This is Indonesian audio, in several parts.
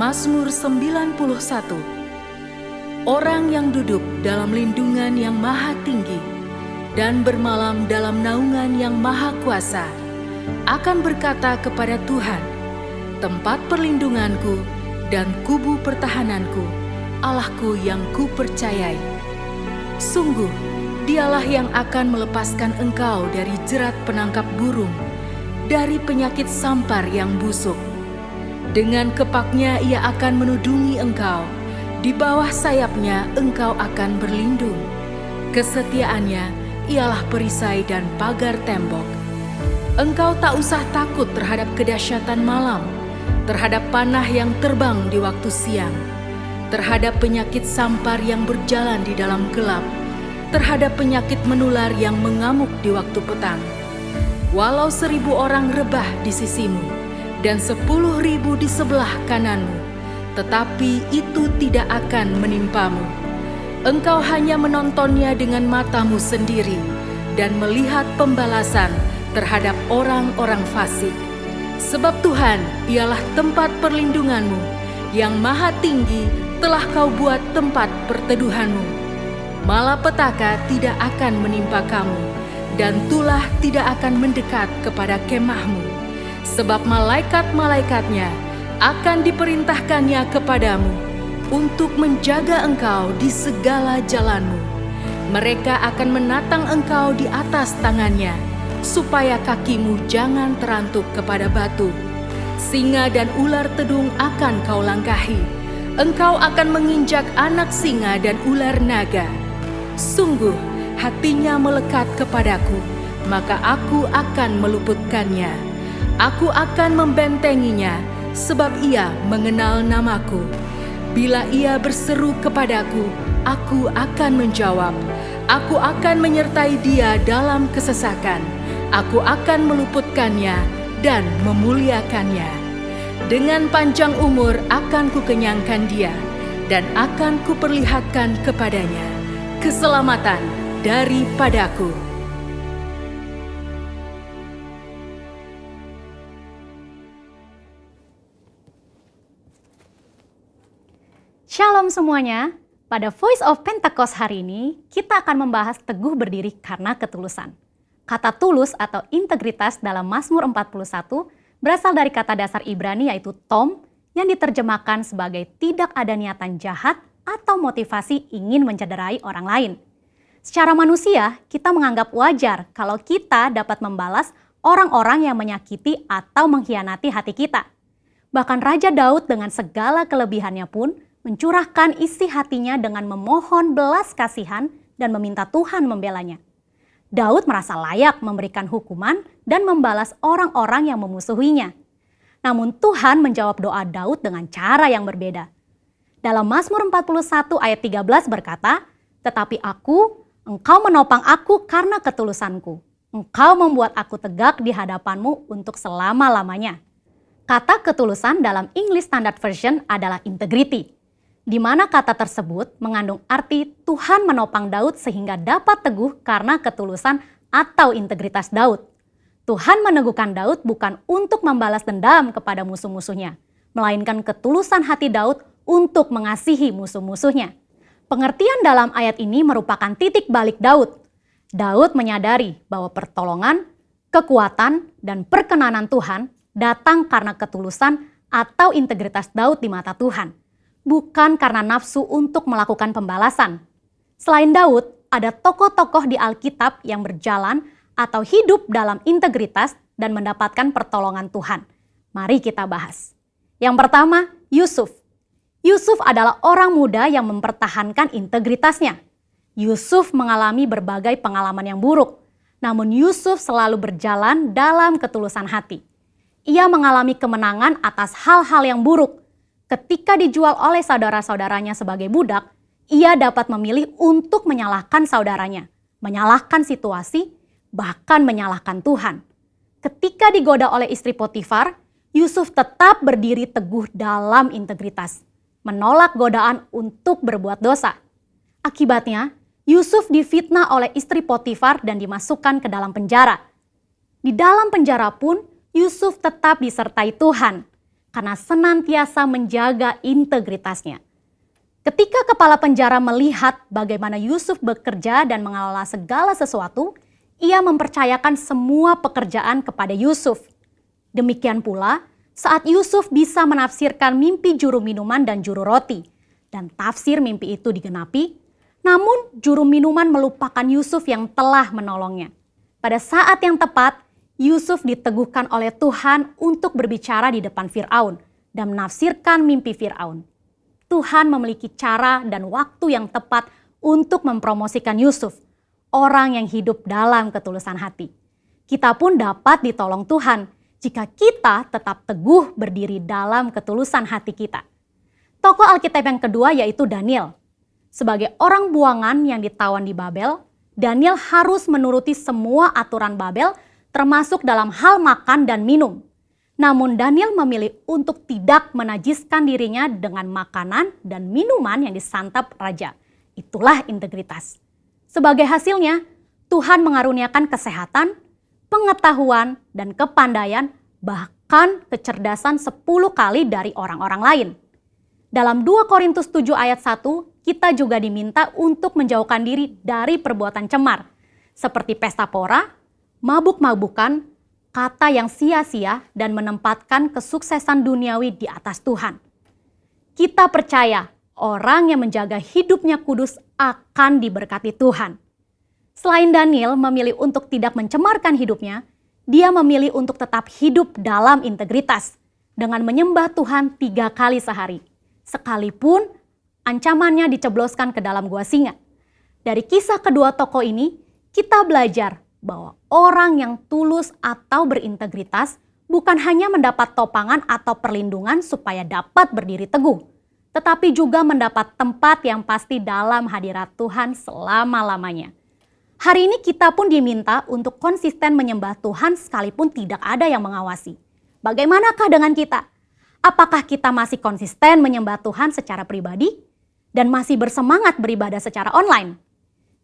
Mazmur 91. Orang yang duduk dalam lindungan yang maha tinggi dan bermalam dalam naungan yang maha kuasa akan berkata kepada Tuhan, tempat perlindunganku dan kubu pertahananku, Allahku yang kupercayai. Sungguh, dialah yang akan melepaskan engkau dari jerat penangkap burung, dari penyakit sampar yang busuk. Dengan kepaknya ia akan menudungi engkau, di bawah sayapnya engkau akan berlindung. Kesetiaannya ialah perisai dan pagar tembok. Engkau tak usah takut terhadap kedahsyatan malam, terhadap panah yang terbang di waktu siang, terhadap penyakit sampar yang berjalan di dalam gelap, terhadap penyakit menular yang mengamuk di waktu petang. Walau 1000 orang rebah di sisimu, dan 10.000 di sebelah kananmu, tetapi itu tidak akan menimpamu. Engkau hanya menontonnya dengan matamu sendiri dan melihat pembalasan terhadap orang-orang fasik. Sebab Tuhan ialah tempat perlindunganmu, yang maha tinggi telah kau buat tempat perteduhanmu. Malapetaka tidak akan menimpa kamu, dan tulah tidak akan mendekat kepada kemahmu. Sebab malaikat-malaikatnya akan diperintahkannya kepadamu untuk menjaga engkau di segala jalanmu. Mereka akan menatang engkau di atas tangannya, supaya kakimu jangan terantuk kepada batu. Singa dan ular tedung akan kau langkahi. Engkau akan menginjak anak singa dan ular naga. Sungguh, hatinya melekat kepadaku, maka aku akan meluputkannya. Aku akan membentenginya, sebab ia mengenal namaku. Bila ia berseru kepadaku, aku akan menjawab. Aku akan menyertai dia dalam kesesakan. Aku akan meluputkannya dan memuliakannya. Dengan panjang umur akan kukenyangkan dia, dan akan kuperlihatkan kepadanya keselamatan daripadaku. Shalom semuanya, pada Voice of Pentecost hari ini kita akan membahas teguh berdiri karena ketulusan. Kata tulus atau integritas dalam Mazmur 41 berasal dari kata dasar Ibrani yaitu tom yang diterjemahkan sebagai tidak ada niatan jahat atau motivasi ingin mencederai orang lain. Secara manusia, kita menganggap wajar kalau kita dapat membalas orang-orang yang menyakiti atau mengkhianati hati kita. Bahkan Raja Daud dengan segala kelebihannya pun mencurahkan isi hatinya dengan memohon belas kasihan dan meminta Tuhan membelanya. Daud merasa layak memberikan hukuman dan membalas orang-orang yang memusuhinya. Namun Tuhan menjawab doa Daud dengan cara yang berbeda. Dalam Mazmur 41 ayat 13 berkata, "Tetapi engkau menopang aku karena ketulusanku. Engkau membuat aku tegak di hadapanmu untuk selama-lamanya." Kata ketulusan dalam English Standard Version adalah integrity, di mana kata tersebut mengandung arti Tuhan menopang Daud sehingga dapat teguh karena ketulusan atau integritas Daud. Tuhan meneguhkan Daud bukan untuk membalas dendam kepada musuh-musuhnya, melainkan ketulusan hati Daud untuk mengasihi musuh-musuhnya. Pengertian dalam ayat ini merupakan titik balik Daud. Daud menyadari bahwa pertolongan, kekuatan, dan perkenanan Tuhan datang karena ketulusan atau integritas Daud di mata Tuhan, bukan karena nafsu untuk melakukan pembalasan. Selain Daud, ada tokoh-tokoh di Alkitab yang berjalan atau hidup dalam integritas dan mendapatkan pertolongan Tuhan. Mari kita bahas. Yang pertama, Yusuf. Yusuf adalah orang muda yang mempertahankan integritasnya. Yusuf mengalami berbagai pengalaman yang buruk, namun Yusuf selalu berjalan dalam ketulusan hati. Ia mengalami kemenangan atas hal-hal yang buruk. Ketika dijual oleh saudara-saudaranya sebagai budak, ia dapat memilih untuk menyalahkan saudaranya, menyalahkan situasi, bahkan menyalahkan Tuhan. Ketika digoda oleh istri Potifar, Yusuf tetap berdiri teguh dalam integritas, menolak godaan untuk berbuat dosa. Akibatnya, Yusuf difitnah oleh istri Potifar dan dimasukkan ke dalam penjara. Di dalam penjara pun, Yusuf tetap disertai Tuhan. karena senantiasa menjaga integritasnya. Ketika kepala penjara melihat bagaimana Yusuf bekerja dan mengelola segala sesuatu, ia mempercayakan semua pekerjaan kepada Yusuf. Demikian pula saat Yusuf bisa menafsirkan mimpi juru minuman dan juru roti, dan tafsir mimpi itu digenapi, namun juru minuman melupakan Yusuf yang telah menolongnya. Pada saat yang tepat, Yusuf diteguhkan oleh Tuhan untuk berbicara di depan Firaun dan menafsirkan mimpi Firaun. Tuhan memiliki cara dan waktu yang tepat untuk mempromosikan Yusuf, orang yang hidup dalam ketulusan hati. Kita pun dapat ditolong Tuhan jika kita tetap teguh berdiri dalam ketulusan hati kita. Tokoh Alkitab yang kedua yaitu Daniel. Sebagai orang buangan yang ditawan di Babel, Daniel harus menuruti semua aturan Babel termasuk dalam hal makan dan minum. Namun Daniel memilih untuk tidak menajiskan dirinya dengan makanan dan minuman yang disantap raja. Itulah integritas. Sebagai hasilnya, Tuhan mengaruniakan kesehatan, pengetahuan, dan kepandaian, bahkan kecerdasan 10 kali dari orang-orang lain. Dalam 2 Korintus 7 ayat 1, kita juga diminta untuk menjauhkan diri dari perbuatan cemar, seperti pesta pora, mabuk-mabukan, kata yang sia-sia, dan menempatkan kesuksesan duniawi di atas Tuhan. Kita percaya orang yang menjaga hidupnya kudus akan diberkati Tuhan. Selain Daniel memilih untuk tidak mencemarkan hidupnya, dia memilih untuk tetap hidup dalam integritas dengan menyembah Tuhan 3 kali sehari, sekalipun ancamannya dicebloskan ke dalam gua singa. Dari kisah kedua tokoh ini, kita belajar bahwa orang yang tulus atau berintegritas bukan hanya mendapat topangan atau perlindungan supaya dapat berdiri teguh, tetapi juga mendapat tempat yang pasti dalam hadirat Tuhan selama-lamanya. Hari ini kita pun diminta untuk konsisten menyembah Tuhan sekalipun tidak ada yang mengawasi. Bagaimanakah dengan kita? Apakah kita masih konsisten menyembah Tuhan secara pribadi dan masih bersemangat beribadah secara online?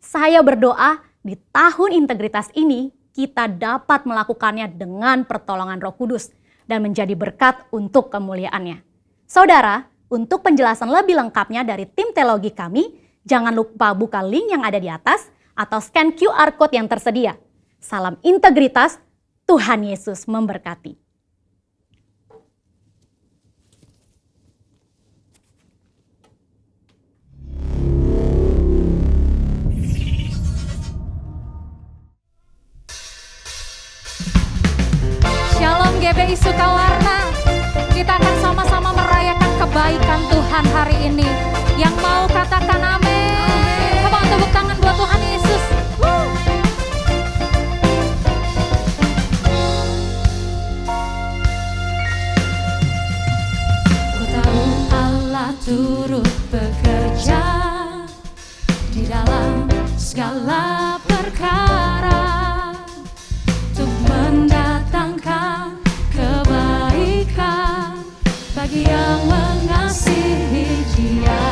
Saya berdoa di tahun integritas ini, kita dapat melakukannya dengan pertolongan Roh Kudus dan menjadi berkat untuk kemuliaannya. Saudara, untuk penjelasan lebih lengkapnya dari tim teologi kami, jangan lupa buka link yang ada di atas atau scan QR Code yang tersedia. Salam integritas, Tuhan Yesus memberkati. GBI Sukawarna, kita akan sama-sama merayakan kebaikan Tuhan hari ini. Yang mau katakan amin. Come on, tepuk tangan buat Tuhan Yesus. Ku tahu Allah turut bekerja di dalam segala perkara untuk mendatangkan kebaikan bagi yang mengasihi Dia.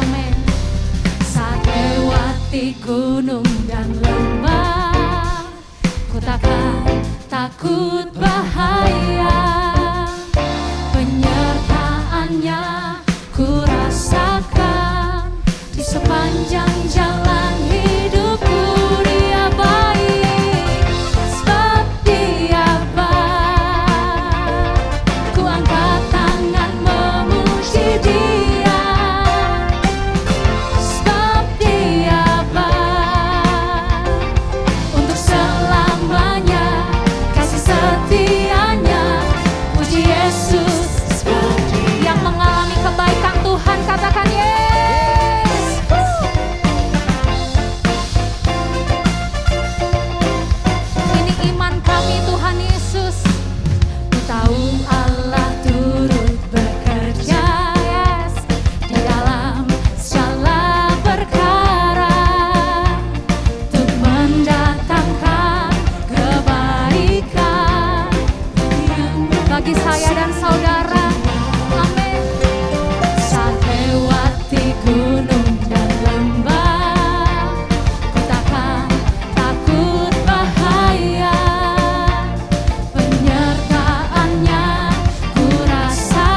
Amin. Saat lewati gunung dan lembah, ku takkan takut bahaya. Penyertaannya ku rasakan di sepanjang jalan hidupku. Dia baik, sebab Dia baik. Ku angkat tangan memuji Dia, sebab Dia baik. Untuk selamanya kasih setianya, puji Yesus. Yang mengalami kebaikan Tuhan katakan yes. Ini iman kami Tuhan Yesus. Ku tahu Allah turut bekerja yes, di dalam segala perkara untuk mendatangkan kebaikan bagi saya dan saudara. Amin. Saat lewati gunung dan lembah, ku takkan takut bahaya. Penyertaannya ku rasakan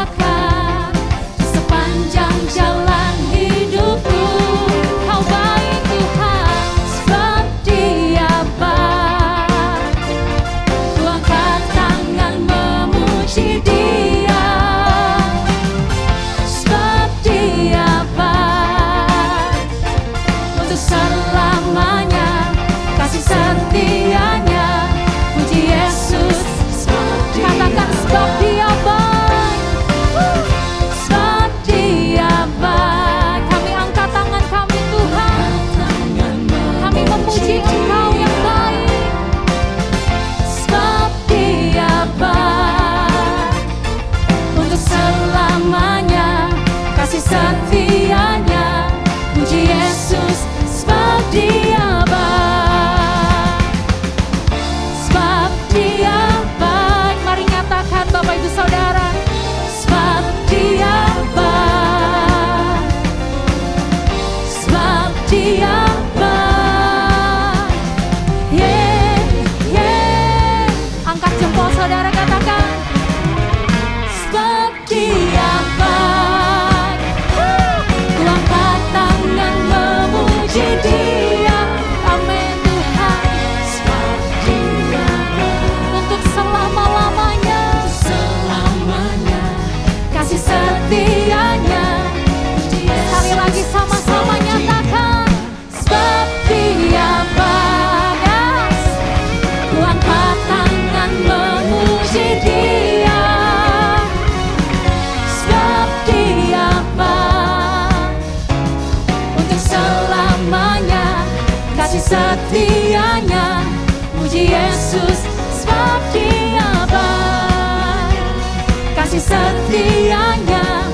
kasih setianya.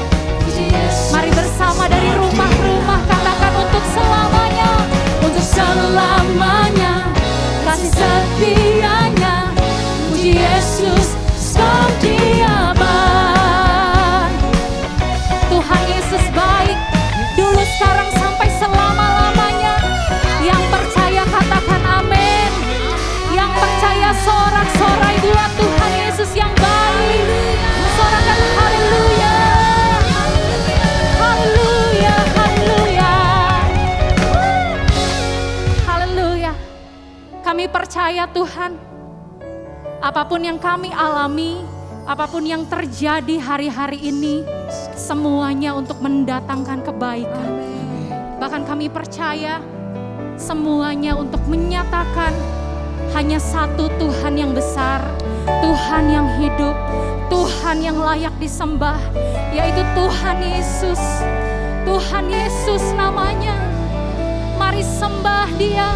Mari bersama dari rumah-rumah katakan untuk selamanya, untuk selamanya kasih setianya. Puji Yesus, setia aman. Tuhan Yesus baik, dulu sekarang sampai selama-lamanya. Yang percaya katakan amin. Yang percaya sorak-sorai buat Tuhan Yesus yang baik. Sorakan haleluya. Haleluya, haleluya. Haleluya. Kami percaya Tuhan, apapun yang kami alami, apapun yang terjadi hari-hari ini, semuanya untuk mendatangkan kebaikan. Bahkan kami percaya semuanya untuk menyatakan hanya satu Tuhan yang besar, Tuhan yang hidup, Tuhan yang layak disembah, yaitu Tuhan Yesus. Tuhan Yesus namanya. Mari sembah Dia.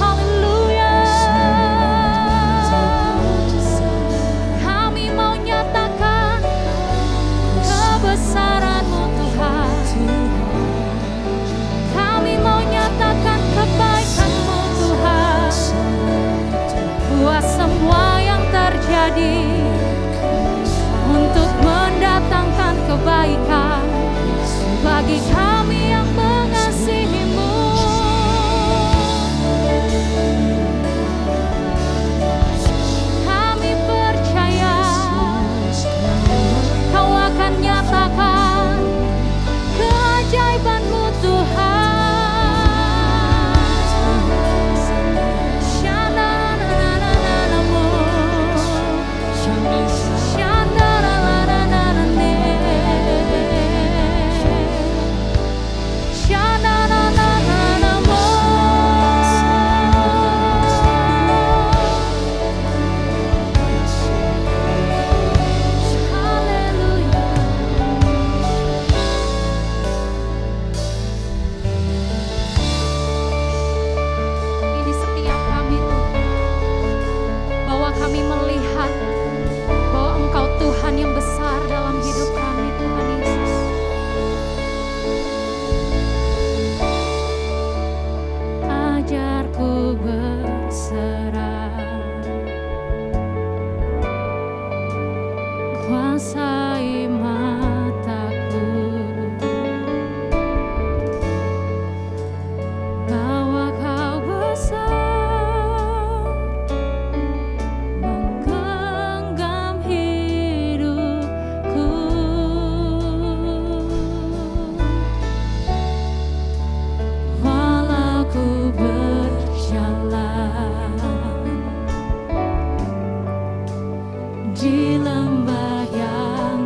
Haleluya. Kami mau nyatakan kebesaran-Mu Tuhan. Kami mau nyatakan kebaikan-Mu Tuhan. Buat semua yang terjadi untuk mendatangkan kebaikan bagi kami yang mengasihi-Mu. Kami percaya Kau akan nyatakan keajaiban-Mu Tuhan. Kuasai mataku, bahwa Kau besar, menggenggam hidupku. Walau ku berjalan di lembah yang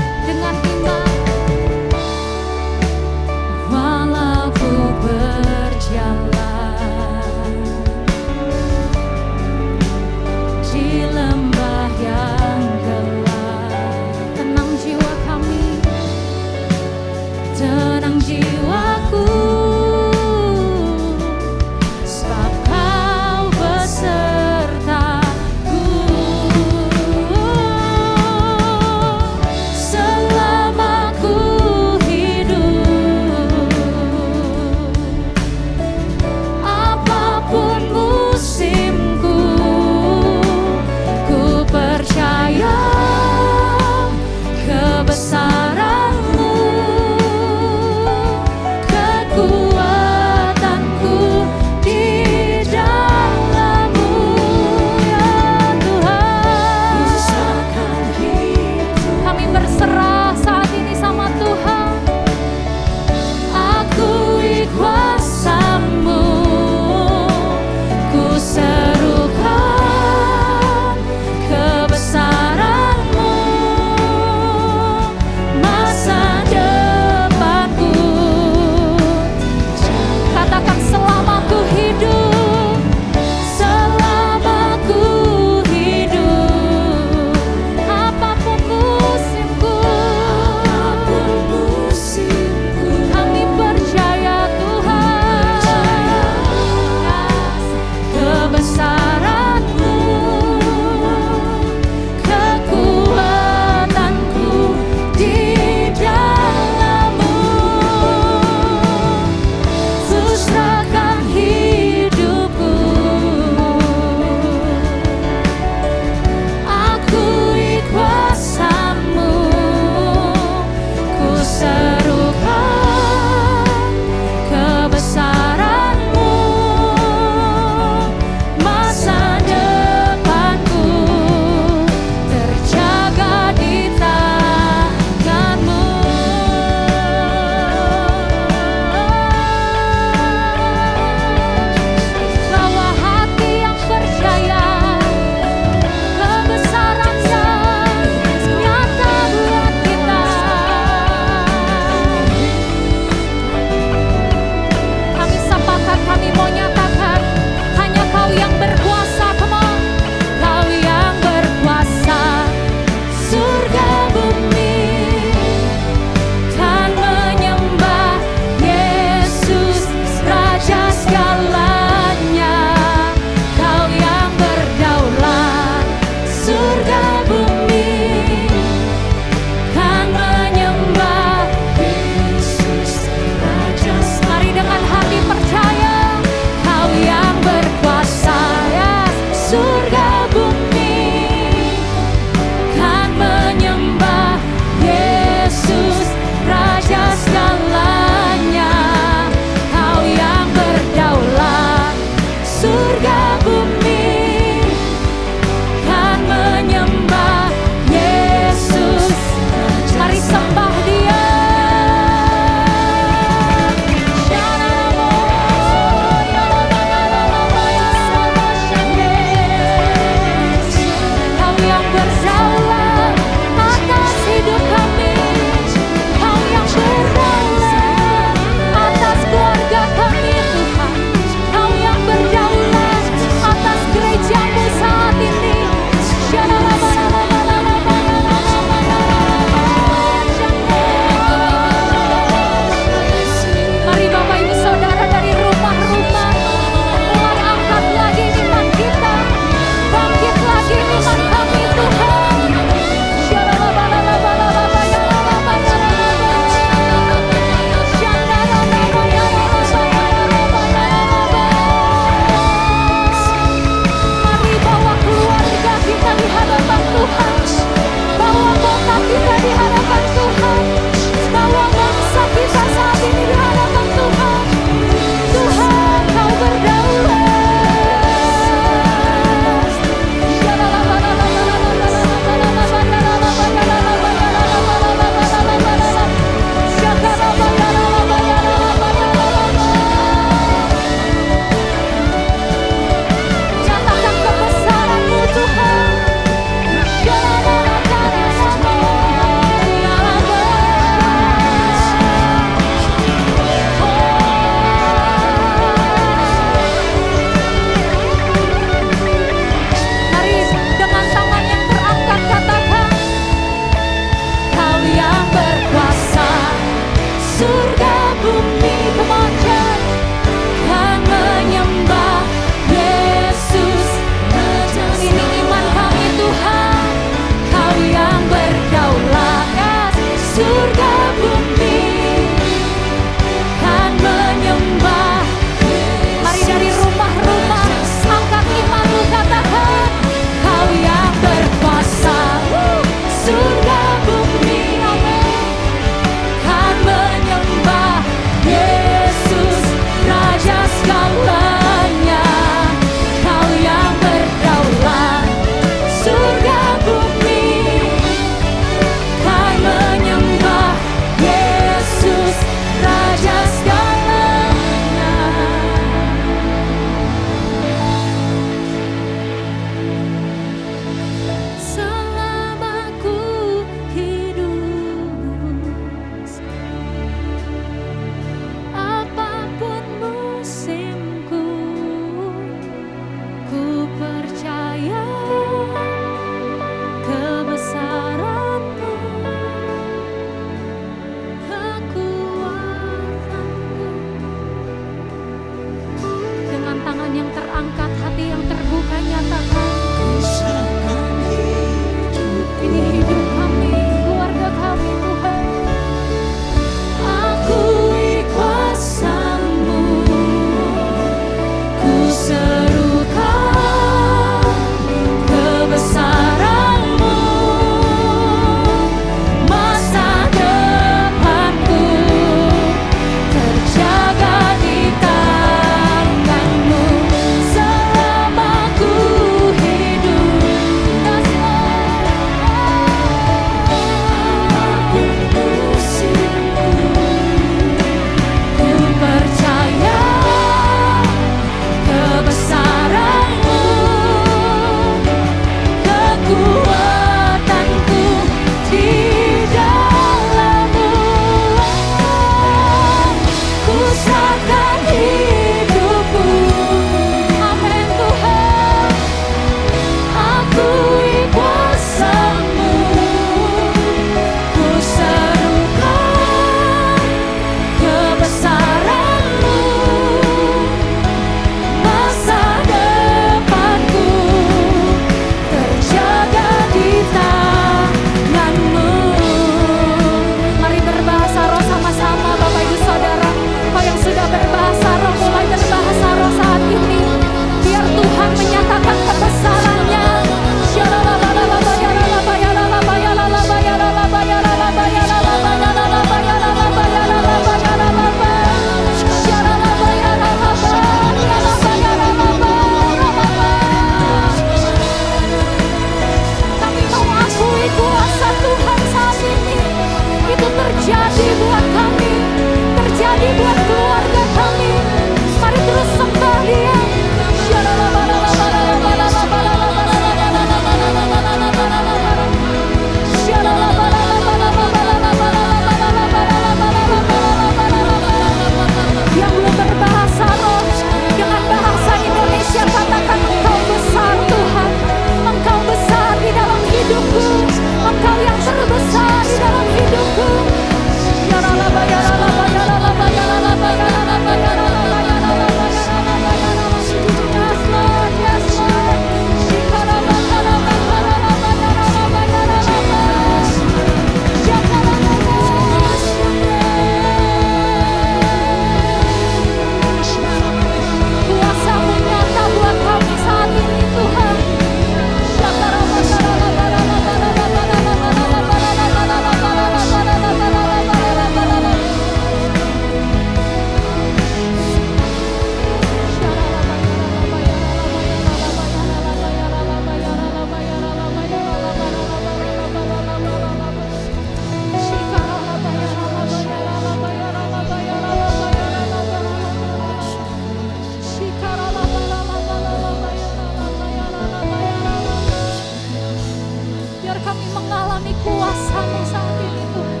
mengalami kuasa-Mu saat ini Tuhan.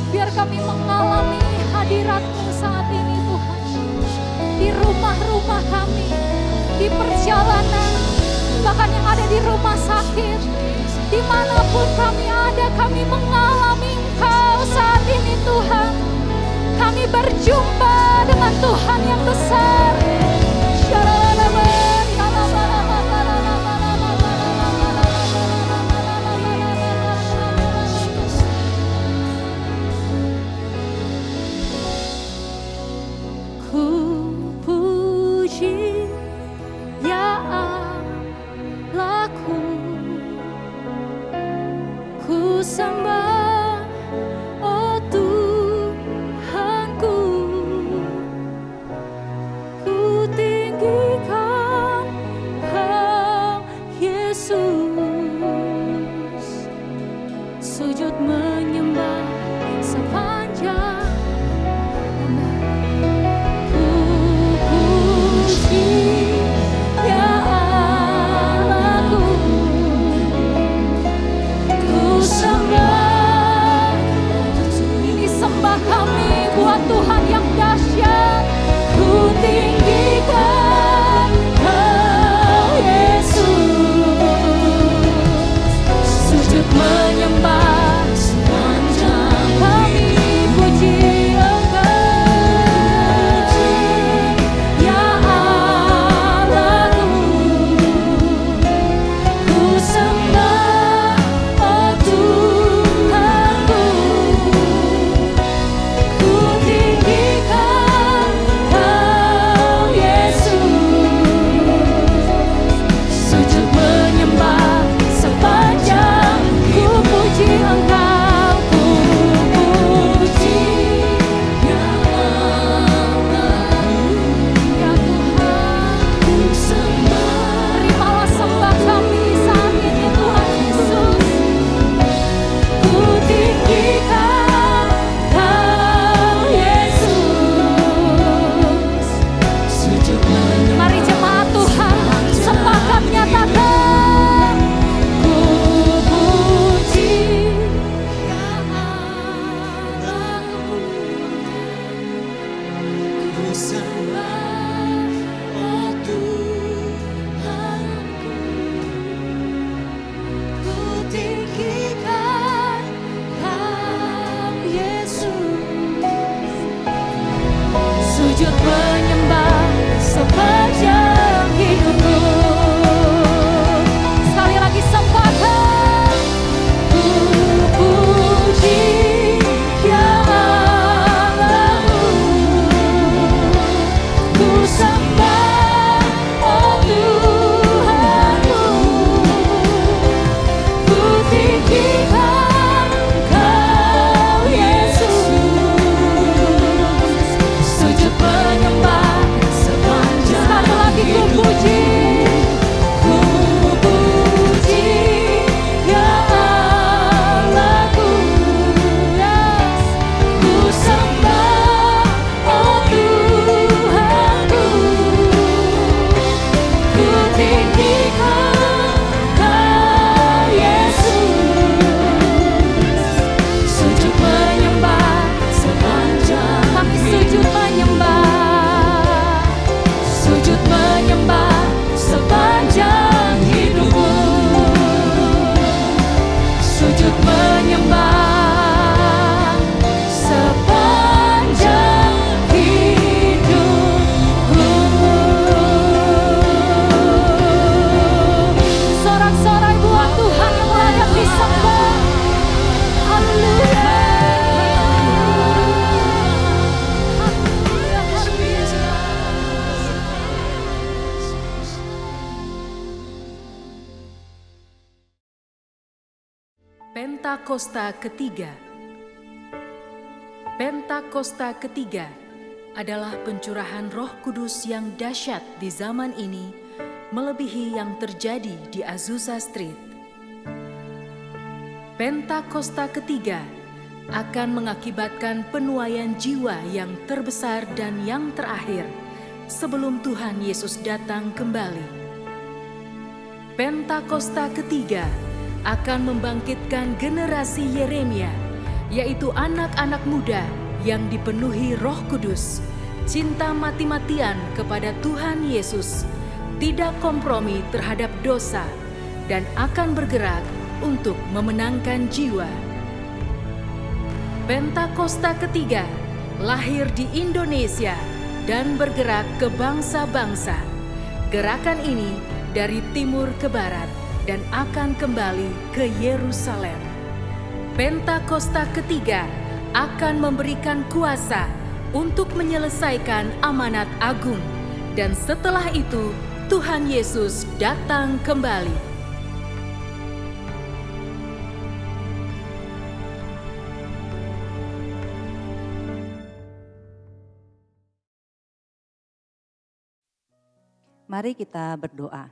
Biar kami mengalami hadirat-Mu saat ini Tuhan. Di rumah-rumah kami, di perjalanan, bahkan yang ada di rumah sakit, dimanapun kami ada, kami mengalami Engkau saat ini Tuhan. Kami berjumpa dengan Tuhan yang besar. Ku puji ya Allahku, ku sembah oh Tuhanku, ku tinggikan Kau Yesus, sujud menyembah sepanjang. Ku puji ya Allahku, ku sembah. Ini sembah kami buat Tuhan yang dahsyat. Ku tinggikan Kau Yesus, sujud menyembah sepanjang. Kami puji Engkau ya Allahku, ku sembah oh Tuhanku, ku tinggikan Kau Yesus, sujud menyembah sepanjang. Ku puji Engkau, ku puji ya Allah, ya Tuhan. Ku sembah, terimalah sembah kami saat ini Tuhan Yesus. Ku tinggikan Kau Yesus, sujud menyembah. Mari jemaat Tuhan, sembah kami nyatakan. Ku puji ya Allahku, ku sembah oh Tuhanku, ku tinggikan Kau Yesus, sujud menyembah sepanjang hidupku. Sekali lagi sembahkan. Ku puji ya Allahku, ku sembah oh Tuhanku, ku tinggikan Kau Yesus, sujud menyembah sepanjang. Sekali lagi ku puji ya Allahku, yes. Ku sembah oh Tuhanku, ku tinggikan Kau Yesus, sujud menyembah sepanjang. Kami sujud menyembah, sujud menyembah sepanjang hidupku, sujud menyembah sepanjang hidupku. Sorak-sorai buat Tuhan yang layak disembah. Haleluya. Haleluya, haleluya. Pentakosta ketiga. Pentakosta ketiga adalah pencurahan Roh Kudus yang dahsyat di zaman ini, melebihi yang terjadi di Azusa Street. Pentakosta ketiga akan mengakibatkan penuaian jiwa yang terbesar dan yang terakhir sebelum Tuhan Yesus datang kembali. Pentakosta ketiga akan membangkitkan generasi Yeremia, yaitu anak-anak muda yang dipenuhi Roh Kudus, cinta mati-matian kepada Tuhan Yesus, tidak kompromi terhadap dosa, dan akan bergerak untuk memenangkan jiwa. Pentakosta ketiga lahir di Indonesia dan bergerak ke bangsa-bangsa. Gerakan ini dari timur ke barat dan akan kembali ke Yerusalem. Pentakosta ketiga akan memberikan kuasa untuk menyelesaikan amanat agung, dan setelah itu Tuhan Yesus datang kembali. Mari kita berdoa.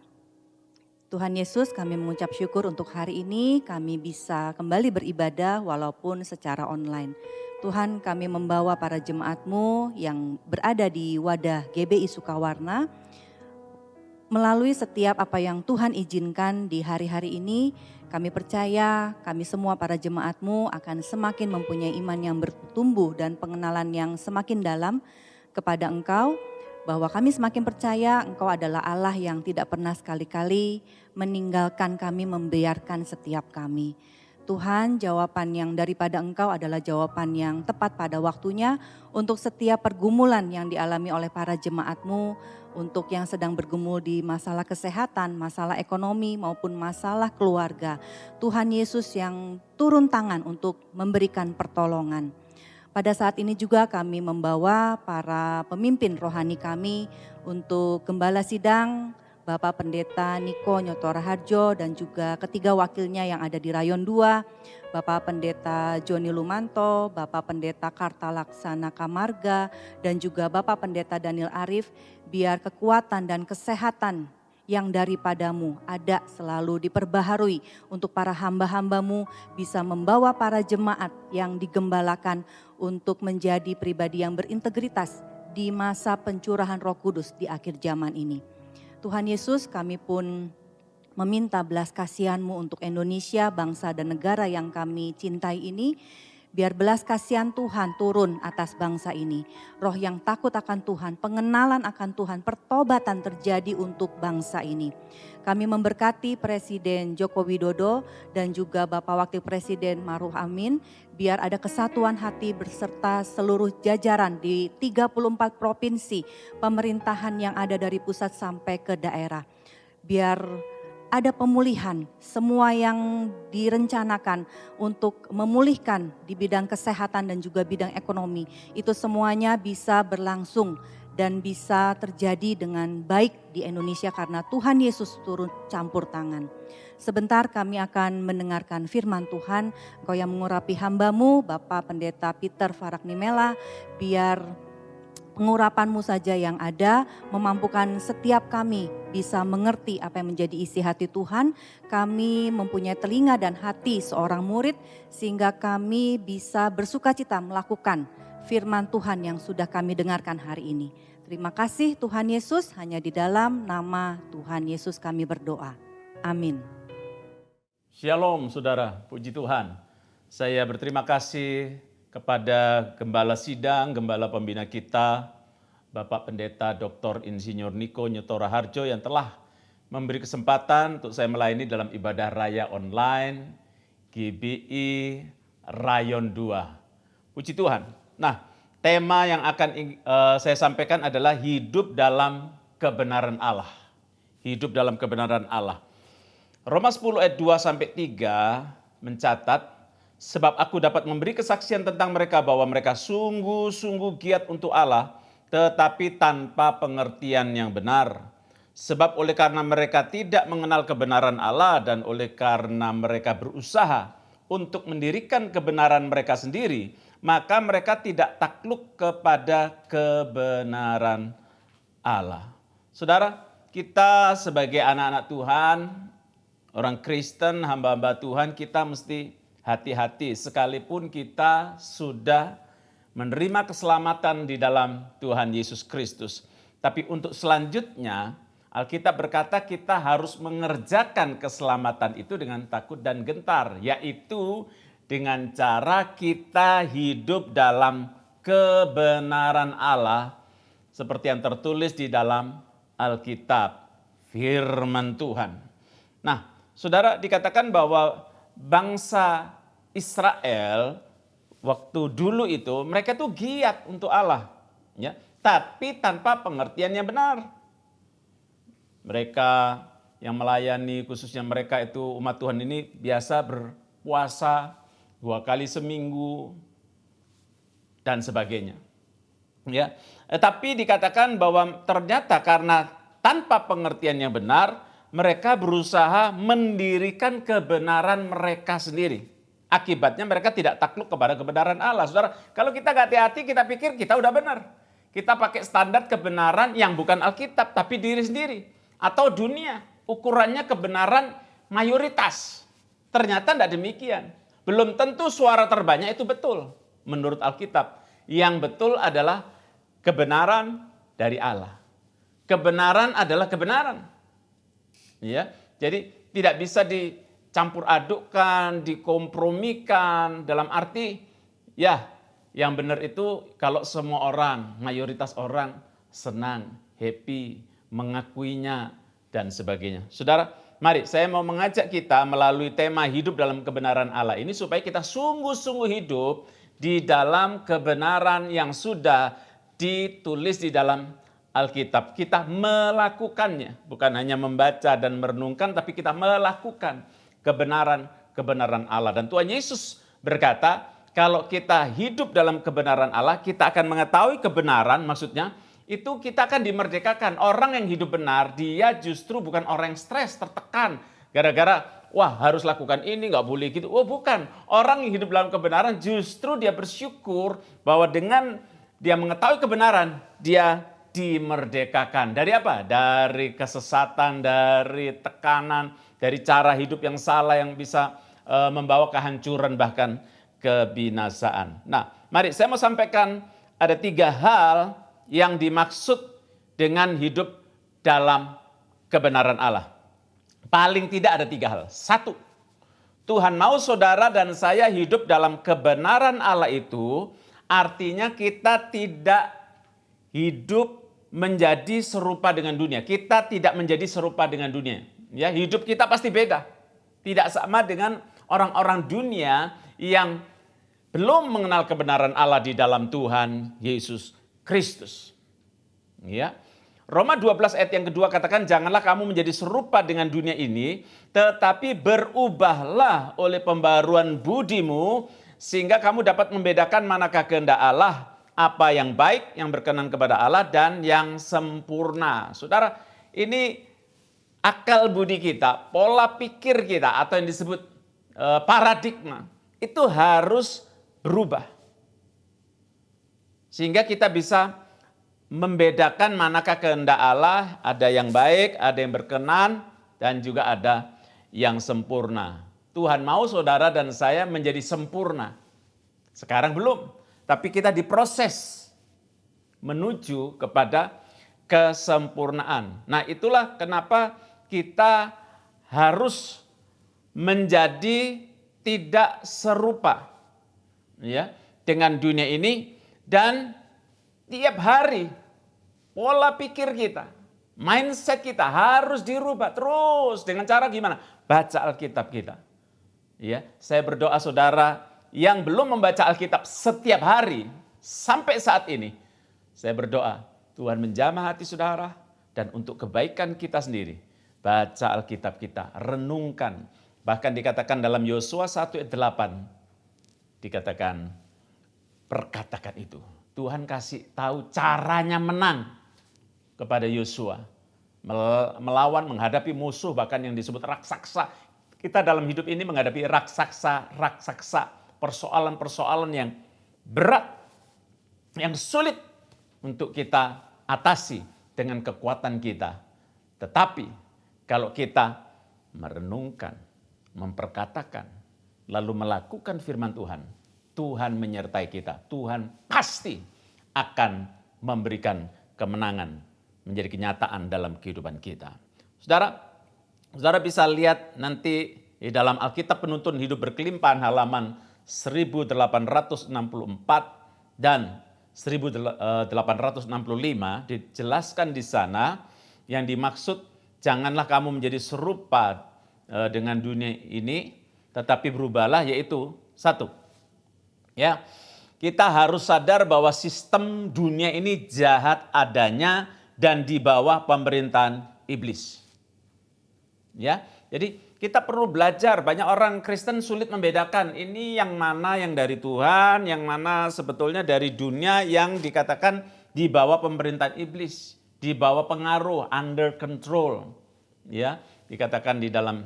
Tuhan Yesus, kami mengucap syukur untuk hari ini kami bisa kembali beribadah walaupun secara online. Tuhan, kami membawa para jemaat-Mu yang berada di wadah GBI Sukawarna melalui setiap apa yang Tuhan izinkan di hari-hari ini. Kami percaya kami semua para jemaat-Mu akan semakin mempunyai iman yang bertumbuh dan pengenalan yang semakin dalam kepada Engkau, bahwa kami semakin percaya Engkau adalah Allah yang tidak pernah sekali-kali meninggalkan kami, membiarkan setiap kami. Tuhan, jawaban yang daripada Engkau adalah jawaban yang tepat pada waktunya untuk setiap pergumulan yang dialami oleh para jemaat-Mu, untuk yang sedang bergumul di masalah kesehatan, masalah ekonomi maupun masalah keluarga. Tuhan Yesus yang turun tangan untuk memberikan pertolongan. Pada saat ini juga kami membawa para pemimpin rohani kami untuk Gembala Sidang, Bapak Pendeta Niko Nyotora Harjo, dan juga ketiga wakilnya yang ada di Rayon 2, Bapak Pendeta Joni Lumanto, Bapak Pendeta Karta Laksana Kamarga, dan juga Bapak Pendeta Daniel Arif, biar kekuatan dan kesehatan yang daripadamu ada selalu diperbaharui untuk para hamba-hambamu bisa membawa para jemaat yang digembalakan untuk menjadi pribadi yang berintegritas di masa pencurahan Roh Kudus di akhir zaman ini. Tuhan Yesus, kami pun meminta belas kasihan-Mu untuk Indonesia, bangsa dan negara yang kami cintai ini. Biar belas kasihan Tuhan turun atas bangsa ini. Roh yang takut akan Tuhan, pengenalan akan Tuhan, pertobatan terjadi untuk bangsa ini. Kami memberkati Presiden Joko Widodo dan juga Bapak Wakil Presiden Maruf Amin. Biar ada kesatuan hati berserta seluruh jajaran di 34 provinsi pemerintahan yang ada dari pusat sampai ke daerah. Biar ada pemulihan, semua yang direncanakan untuk memulihkan di bidang kesehatan dan juga bidang ekonomi, itu semuanya bisa berlangsung dan bisa terjadi dengan baik di Indonesia karena Tuhan Yesus turun campur tangan. Sebentar kami akan mendengarkan firman Tuhan. Engkau yang mengurapi hamba-Mu, Bapak Pendeta Peter Faraknimela, biar pengurapan-Mu saja yang ada memampukan setiap kami bisa mengerti apa yang menjadi isi hati Tuhan. Kami mempunyai telinga dan hati seorang murid sehingga kami bisa bersukacita melakukan firman Tuhan yang sudah kami dengarkan hari ini. Terima kasih Tuhan Yesus, hanya di dalam nama Tuhan Yesus kami berdoa. Amin. Shalom saudara, puji Tuhan. Saya berterima kasih kepada Gembala Sidang, Gembala Pembina kita, Bapak Pendeta Dr. Insinyur Niko Nyotora Harjo yang telah memberi kesempatan untuk saya melayani dalam ibadah raya online GBI Rayon 2. Puji Tuhan. Nah, tema yang akan saya sampaikan adalah hidup dalam kebenaran Allah. Hidup dalam kebenaran Allah. Roma 10 ayat 2-3 mencatat, sebab aku dapat memberi kesaksian tentang mereka bahwa mereka sungguh-sungguh giat untuk Allah, tetapi tanpa pengertian yang benar. Sebab oleh karena mereka tidak mengenal kebenaran Allah dan oleh karena mereka berusaha untuk mendirikan kebenaran mereka sendiri, maka mereka tidak takluk kepada kebenaran Allah. Saudara, kita sebagai anak-anak Tuhan, orang Kristen, hamba-hamba Tuhan, kita mesti hati-hati sekalipun kita sudah menerima keselamatan di dalam Tuhan Yesus Kristus. Tapi untuk selanjutnya Alkitab berkata kita harus mengerjakan keselamatan itu dengan takut dan gentar, yaitu dengan cara kita hidup dalam kebenaran Allah seperti yang tertulis di dalam Alkitab, firman Tuhan. Nah, saudara, dikatakan bahwa bangsa Israel waktu dulu itu mereka tuh giat untuk Allah, ya, tapi tanpa pengertian yang benar. Mereka yang melayani, khususnya mereka itu umat Tuhan ini biasa berpuasa 2 kali seminggu dan sebagainya. Ya, tapi dikatakan bahwa ternyata karena tanpa pengertian yang benar, mereka berusaha mendirikan kebenaran mereka sendiri. Akibatnya mereka tidak takluk kepada kebenaran Allah. Saudara, kalau kita gak hati-hati, kita pikir kita udah benar. Kita pakai standar kebenaran yang bukan Alkitab, tapi diri sendiri. Atau dunia, ukurannya kebenaran mayoritas. Ternyata tidak demikian. Belum tentu suara terbanyak itu betul menurut Alkitab. Yang betul adalah kebenaran dari Allah. Kebenaran adalah kebenaran. Ya, jadi tidak bisa dicampur adukkan, dikompromikan dalam arti ya yang benar itu kalau semua orang, mayoritas orang senang, happy, mengakuinya dan sebagainya. Saudara, mari saya mau mengajak kita melalui tema hidup dalam kebenaran Allah ini supaya kita sungguh-sungguh hidup di dalam kebenaran yang sudah ditulis di dalam Alkitab. Kita melakukannya, bukan hanya membaca dan merenungkan, tapi kita melakukan kebenaran Allah. Dan Tuhan Yesus berkata, kalau kita hidup dalam kebenaran Allah, kita akan mengetahui kebenaran, maksudnya itu kita akan dimerdekakan. Orang yang hidup benar, dia justru bukan orang yang stres, tertekan. Gara-gara, wah harus lakukan ini, gak boleh gitu. Oh bukan, orang yang hidup dalam kebenaran justru dia bersyukur bahwa dengan dia mengetahui kebenaran, dia dimerdekakan. Dari apa? Dari kesesatan, dari tekanan, dari cara hidup yang salah yang bisa membawa kehancuran bahkan kebinasaan. Nah, mari saya mau sampaikan ada 3 hal yang dimaksud dengan hidup dalam kebenaran Allah. Paling tidak ada 3 hal. 1, Tuhan mau saudara dan saya hidup dalam kebenaran Allah itu artinya kita tidak hidup menjadi serupa dengan dunia. Kita tidak menjadi serupa dengan dunia. Ya, hidup kita pasti beda. Tidak sama dengan orang-orang dunia yang belum mengenal kebenaran Allah di dalam Tuhan Yesus Kristus. Ya. Roma 12 ayat yang kedua katakan, janganlah kamu menjadi serupa dengan dunia ini, tetapi berubahlah oleh pembaruan budimu, sehingga kamu dapat membedakan manakah kehendak Allah, apa yang baik, yang berkenan kepada Allah, dan yang sempurna. Saudara, ini akal budi kita, pola pikir kita, atau yang disebut paradigma, itu harus berubah. Sehingga kita bisa membedakan manakah kehendak Allah, ada yang baik, ada yang berkenan, dan juga ada yang sempurna. Tuhan mau saudara dan saya menjadi sempurna. Sekarang belum, tapi kita diproses menuju kepada kesempurnaan. Nah, itulah kenapa kita harus menjadi tidak serupa ya dengan dunia ini, dan tiap hari pola pikir kita, mindset kita harus dirubah terus dengan cara gimana? Baca Alkitab kita. Ya, saya berdoa saudara yang belum membaca Alkitab setiap hari sampai saat ini, saya berdoa Tuhan menjamah hati saudara dan untuk kebaikan kita sendiri. Baca Alkitab kita, renungkan. Bahkan dikatakan dalam Yosua 1 ayat 8, dikatakan perkatakan itu. Tuhan kasih tahu caranya menang kepada Yosua. Melawan, menghadapi musuh bahkan yang disebut raksasa. Kita dalam hidup ini menghadapi raksasa, persoalan-persoalan yang berat, yang sulit untuk kita atasi dengan kekuatan kita. Tetapi kalau kita merenungkan, memperkatakan, lalu melakukan firman Tuhan, Tuhan menyertai kita. Tuhan pasti akan memberikan kemenangan menjadi kenyataan dalam kehidupan kita. Saudara bisa lihat nanti di dalam Alkitab Penuntun Hidup Berkelimpahan halaman 1864 dan 1865 dijelaskan di sana yang dimaksud janganlah kamu menjadi serupa dengan dunia ini, tetapi berubahlah, yaitu satu. Ya, kita harus sadar bahwa sistem dunia ini jahat adanya dan di bawah pemerintahan iblis. Ya, jadi kita perlu belajar. Banyak orang Kristen sulit membedakan ini yang mana yang dari Tuhan, yang mana sebetulnya dari dunia yang dikatakan di bawah pemerintahan iblis, di bawah pengaruh, under control. Ya, dikatakan di dalam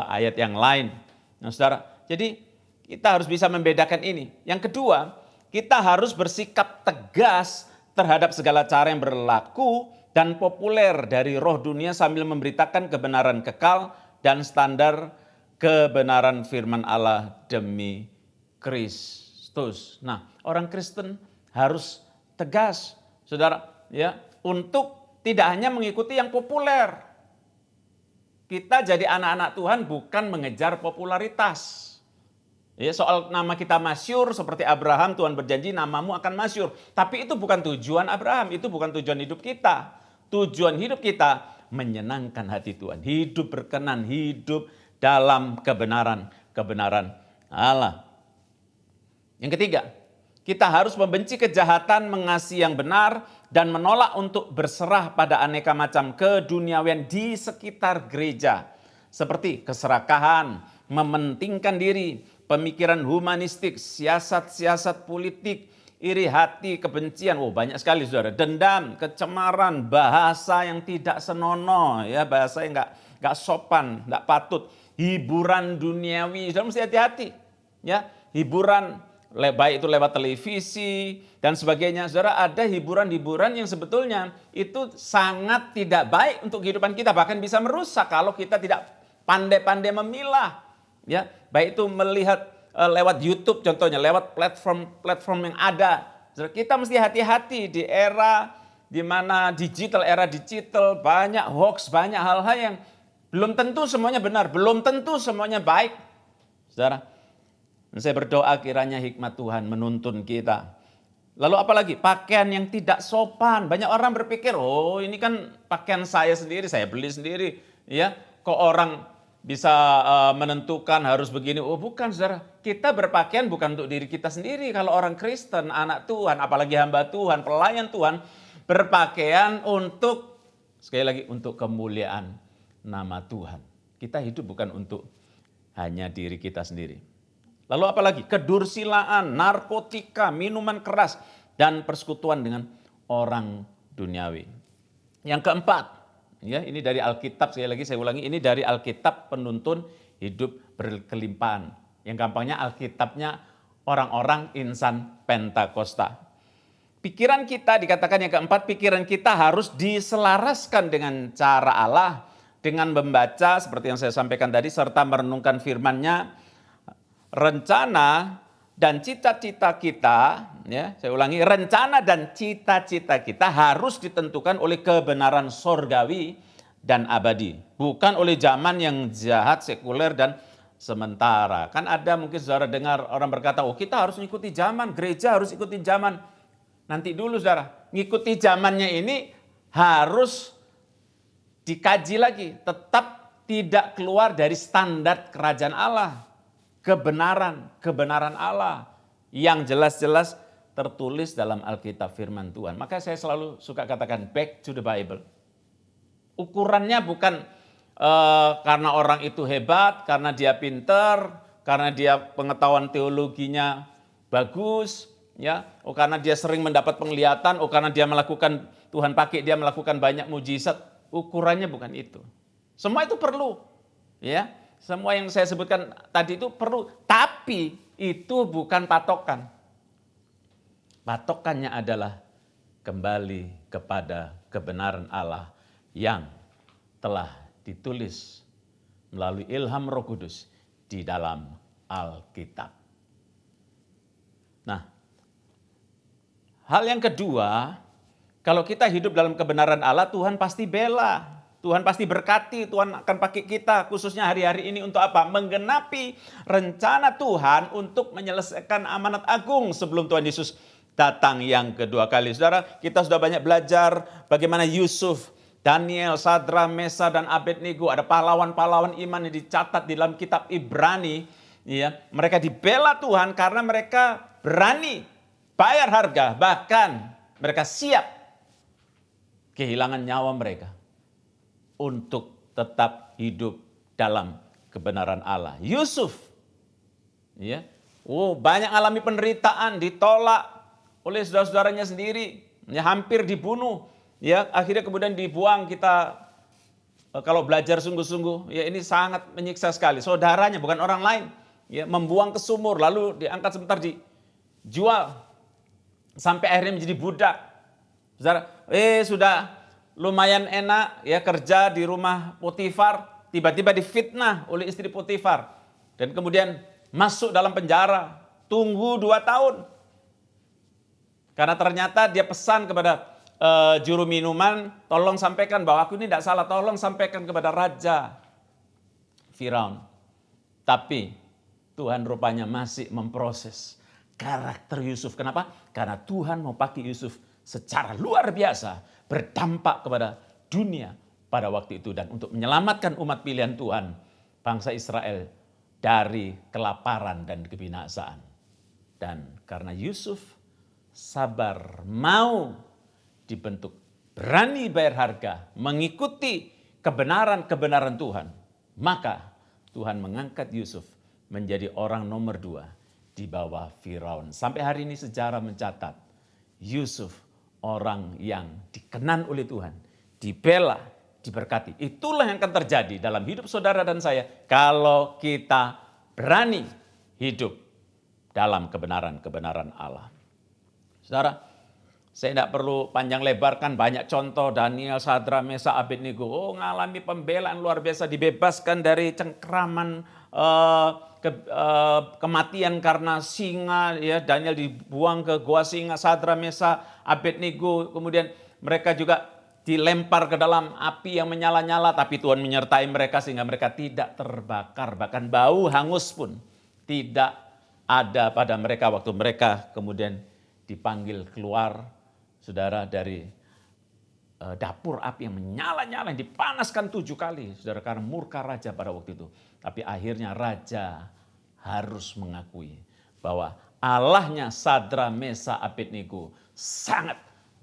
ayat yang lain. Nah, saudara, jadi kita harus bisa membedakan ini. Yang kedua, kita harus bersikap tegas terhadap segala cara yang berlaku dan populer dari roh dunia sambil memberitakan kebenaran kekal dan standar kebenaran firman Allah demi Kristus. Nah, orang Kristen harus tegas, saudara, ya, untuk tidak hanya mengikuti yang populer. Kita jadi anak-anak Tuhan bukan mengejar popularitas. Ya, soal nama kita masyhur seperti Abraham, Tuhan berjanji namamu akan masyhur. Tapi itu bukan tujuan Abraham, itu bukan tujuan hidup kita. Tujuan hidup kita menyenangkan hati Tuhan, hidup berkenan, hidup dalam kebenaran Allah. Yang ketiga, kita harus membenci kejahatan, mengasihi yang benar, dan menolak untuk berserah pada aneka macam keduniawian di sekitar gereja. Seperti keserakahan, mementingkan diri, pemikiran humanistik, siasat-siasat politik, iri hati, kebencian, banyak sekali saudara, dendam, kecemaran, bahasa yang tidak senonoh, ya, bahasa yang nggak sopan, nggak patut, hiburan duniawi, saudara mesti hati-hati, ya, hiburan baik itu lewat televisi dan sebagainya, saudara, ada hiburan-hiburan yang sebetulnya itu sangat tidak baik untuk kehidupan kita, bahkan bisa merusak kalau kita tidak pandai-pandai memilah, ya, baik itu melihat lewat YouTube contohnya, lewat platform yang ada. Kita mesti hati-hati di era di mana era digital, banyak hoax, banyak hal-hal yang belum tentu semuanya benar, belum tentu semuanya baik. Saudara, saya berdoa kiranya hikmat Tuhan menuntun kita. Lalu apalagi pakaian yang tidak sopan. Banyak orang berpikir, ini kan pakaian saya sendiri, saya beli sendiri, ya. Kok orang bisa menentukan harus begini? Bukan, saudara. Kita berpakaian bukan untuk diri kita sendiri. Kalau orang Kristen, anak Tuhan, apalagi hamba Tuhan, pelayan Tuhan, berpakaian untuk, sekali lagi, untuk kemuliaan nama Tuhan. Kita hidup bukan untuk hanya diri kita sendiri. Lalu apalagi? Kedursilaan, narkotika, minuman keras, dan persekutuan dengan orang duniawi. Yang keempat, ya, ini dari Alkitab, sekali lagi saya ulangi, ini dari Alkitab Penuntun Hidup Berkelimpahan. Yang gampangnya Alkitabnya orang-orang insan Pentakosta. Pikiran kita, dikatakan yang keempat, pikiran kita harus diselaraskan dengan cara Allah, dengan membaca seperti yang saya sampaikan tadi, serta merenungkan firman-Nya. Rencana dan cita-cita kita, ya, saya ulangi, rencana dan cita-cita kita harus ditentukan oleh kebenaran sorgawi dan abadi, bukan oleh zaman yang jahat, sekuler, dan sementara. Kan ada mungkin saudara dengar orang berkata, kita harus mengikuti zaman, gereja harus ikuti zaman. Nanti dulu saudara, ngikuti zamannya ini harus dikaji lagi, tetap tidak keluar dari standar kerajaan Allah. Kebenaran Allah yang jelas-jelas tertulis dalam Alkitab firman Tuhan. Maka saya selalu suka katakan back to the Bible. Ukurannya bukan karena orang itu hebat, karena dia pinter, karena dia pengetahuan teologinya bagus, ya, karena dia sering mendapat penglihatan, karena dia melakukan, Tuhan pakai dia melakukan banyak mujizat. Ukurannya bukan itu. Semua itu perlu, ya. Semua yang saya sebutkan tadi itu perlu, tapi itu bukan patokan. Patokannya adalah kembali kepada kebenaran Allah yang telah ditulis melalui ilham Roh Kudus di dalam Alkitab. Nah, hal yang kedua, Kalau kita hidup dalam kebenaran Allah, Tuhan pasti bela. Tuhan pasti berkati, Tuhan akan pakai kita khususnya hari-hari ini untuk apa? Menggenapi rencana Tuhan untuk menyelesaikan amanat agung sebelum Tuhan Yesus datang yang kedua kali. Saudara, kita sudah banyak belajar bagaimana Yusuf, Daniel, Sadra, Mesa, dan Abednego, ada pahlawan-pahlawan iman yang dicatat di dalam kitab Ibrani. Ya, mereka dibela Tuhan karena mereka berani bayar harga, bahkan mereka siap kehilangan nyawa mereka untuk tetap hidup dalam kebenaran Allah. Yusuf, ya, banyak alami penderitaan, ditolak oleh saudara-saudaranya sendiri, ya, hampir dibunuh, ya, akhirnya kemudian dibuang. Kita kalau belajar sungguh-sungguh, ya, ini sangat menyiksa sekali. Saudaranya, bukan orang lain, ya, membuang ke sumur, lalu diangkat sebentar, dijual sampai akhirnya menjadi budak. Saudara, sudah lumayan enak, ya, kerja di rumah Potifar, tiba-tiba difitnah oleh istri Potifar dan kemudian masuk dalam penjara, tunggu 2 tahun. Karena ternyata dia pesan kepada juru minuman, tolong sampaikan bahwa aku ini tidak salah, tolong sampaikan kepada Raja Firaun. Tapi Tuhan rupanya masih memproses karakter Yusuf. Kenapa? Karena Tuhan mau pakai Yusuf secara luar biasa, berdampak kepada dunia pada waktu itu. Dan untuk menyelamatkan umat pilihan Tuhan, bangsa Israel dari kelaparan dan kebinasaan. Dan karena Yusuf sabar, mau dibentuk, berani bayar harga, mengikuti kebenaran-kebenaran Tuhan, maka Tuhan mengangkat Yusuf menjadi orang nomor 2 di bawah Firaun. Sampai hari ini sejarah mencatat Yusuf orang yang dikenan oleh Tuhan, dibela, diberkati. Itulah yang akan terjadi dalam hidup saudara dan saya kalau kita berani hidup dalam kebenaran-kebenaran Allah. Saudara, saya tidak perlu panjang lebarkan, banyak contoh Daniel, Sadra, Mesa, Abednego. Mengalami pembelaan luar biasa, dibebaskan dari cengkraman kematian karena singa. Ya, Daniel dibuang ke gua singa, Sadra, Mesa, Abednego. Kemudian mereka juga dilempar ke dalam api yang menyala-nyala, tapi Tuhan menyertai mereka sehingga mereka tidak terbakar. Bahkan bau hangus pun tidak ada pada mereka waktu mereka kemudian dipanggil keluar, saudara, dari dapur api yang menyala-nyala, yang dipanaskan 7 kali, saudara, karena murka raja pada waktu itu. Tapi akhirnya raja harus mengakui bahwa Allahnya Sadra, Mesa, Abednego sangat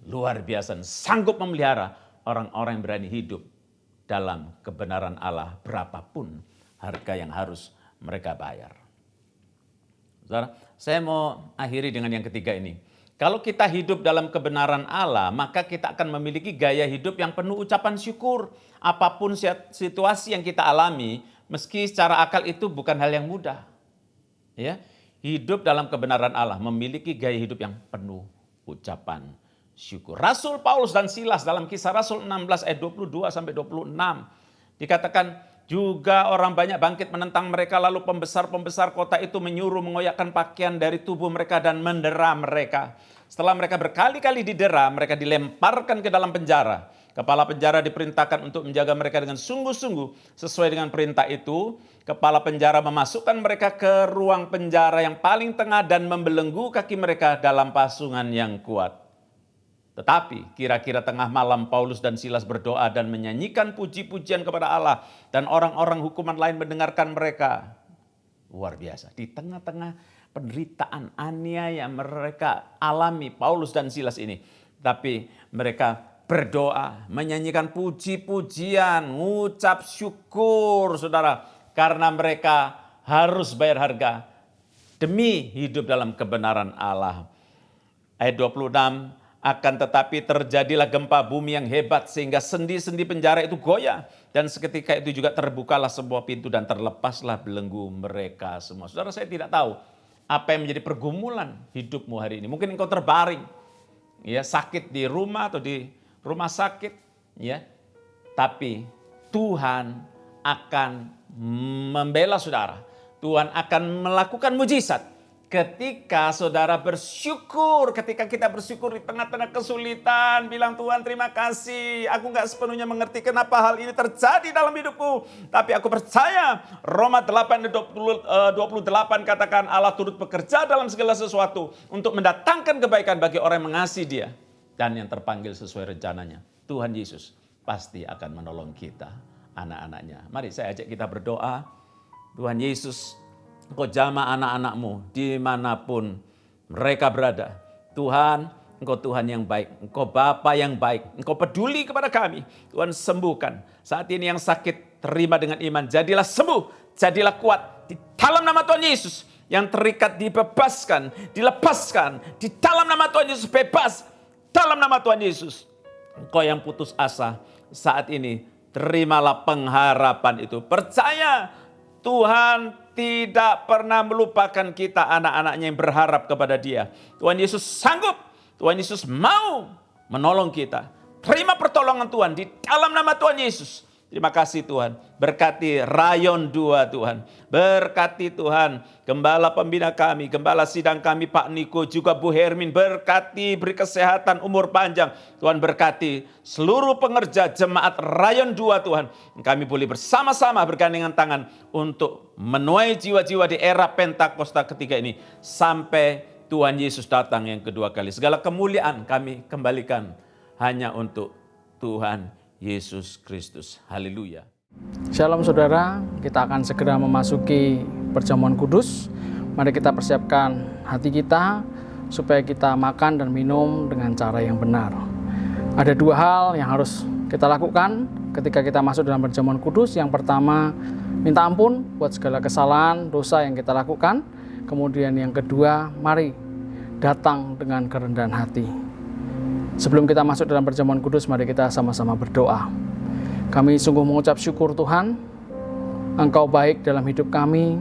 luar biasa, sanggup memelihara orang-orang yang berani hidup dalam kebenaran Allah berapapun harga yang harus mereka bayar. Saudara, saya mau akhiri dengan yang ketiga ini. Kalau kita hidup dalam kebenaran Allah, maka kita akan memiliki gaya hidup yang penuh ucapan syukur. Apapun situasi yang kita alami, meski secara akal itu bukan hal yang mudah. Ya, hidup dalam kebenaran Allah memiliki gaya hidup yang penuh ucapan syukur. Rasul Paulus dan Silas dalam Kisah Rasul 16 ayat 22 sampai 26 dikatakan juga orang banyak bangkit menentang mereka, lalu pembesar-pembesar kota itu menyuruh mengoyakkan pakaian dari tubuh mereka dan mendera mereka. Setelah mereka berkali-kali didera, mereka dilemparkan ke dalam penjara. Kepala penjara diperintahkan untuk menjaga mereka dengan sungguh-sungguh. Sesuai dengan perintah itu, kepala penjara memasukkan mereka ke ruang penjara yang paling tengah dan membelenggu kaki mereka dalam pasungan yang kuat. Tetapi kira-kira tengah malam Paulus dan Silas berdoa dan menyanyikan puji-pujian kepada Allah. Dan orang-orang hukuman lain mendengarkan mereka. Luar biasa. Di tengah-tengah penderitaan, aniaya mereka alami Paulus dan Silas ini. Tapi mereka berdoa, menyanyikan puji-pujian, ngucap syukur, saudara. Karena mereka harus bayar harga demi hidup dalam kebenaran Allah. Ayat 26, akan tetapi terjadilah gempa bumi yang hebat sehingga sendi-sendi penjara itu goyah. Dan seketika itu juga terbukalah sebuah pintu dan terlepaslah belenggu mereka semua. Saudara, saya tidak tahu apa yang menjadi pergumulan hidupmu hari ini. Mungkin engkau terbaring, ya, sakit di rumah atau di rumah sakit, ya. Tapi Tuhan akan membela saudara. Tuhan akan melakukan mujizat Ketika saudara bersyukur, ketika kita bersyukur di tengah-tengah kesulitan, bilang Tuhan terima kasih, aku gak sepenuhnya mengerti kenapa hal ini terjadi dalam hidupku. Tapi aku percaya, Roma 8:28 katakan Allah turut bekerja dalam segala sesuatu untuk mendatangkan kebaikan bagi orang yang mengasihi Dia dan yang terpanggil sesuai rencananya. Tuhan Yesus pasti akan menolong kita, anak-anaknya. Mari saya ajak kita berdoa. Tuhan Yesus, Engkau jamah anak-anak-Mu dimanapun mereka berada. Tuhan, Engkau Tuhan yang baik. Engkau Bapa yang baik. Engkau peduli kepada kami. Tuhan sembuhkan. Saat ini yang sakit terima dengan iman. Jadilah sembuh. Jadilah kuat. Di dalam nama Tuhan Yesus. Yang terikat dibebaskan. Dilepaskan. Di dalam nama Tuhan Yesus bebas. Dalam nama Tuhan Yesus. Engkau yang putus asa. Saat ini terimalah pengharapan itu. Percaya Tuhan tidak pernah melupakan kita anak-anaknya yang berharap kepada Dia. Tuhan Yesus sanggup. Tuhan Yesus mau menolong kita. Terima pertolongan Tuhan di dalam nama Tuhan Yesus. Terima kasih Tuhan. Berkati Rayon 2 Tuhan. Berkati Tuhan gembala pembina kami, gembala sidang kami Pak Niko, juga Bu Hermin. Berkati, beri kesehatan, umur panjang. Tuhan berkati seluruh pengerja jemaat Rayon 2 Tuhan. Kami boleh bersama-sama bergandengan tangan untuk menuai jiwa-jiwa di era Pentakosta ketiga ini. Sampai Tuhan Yesus datang yang kedua kali. Segala kemuliaan kami kembalikan hanya untuk Tuhan Yesus Kristus. Haleluya. Shalom saudara, kita akan segera memasuki perjamuan kudus. Mari kita persiapkan hati kita supaya kita makan dan minum dengan cara yang benar. Ada dua hal yang harus kita lakukan ketika kita masuk dalam perjamuan kudus. Yang pertama, minta ampun buat segala kesalahan, dosa yang kita lakukan. Kemudian yang kedua, mari datang dengan kerendahan hati. Sebelum kita masuk dalam perjamuan kudus, mari kita sama-sama berdoa. Kami sungguh mengucap syukur Tuhan, Engkau baik dalam hidup kami.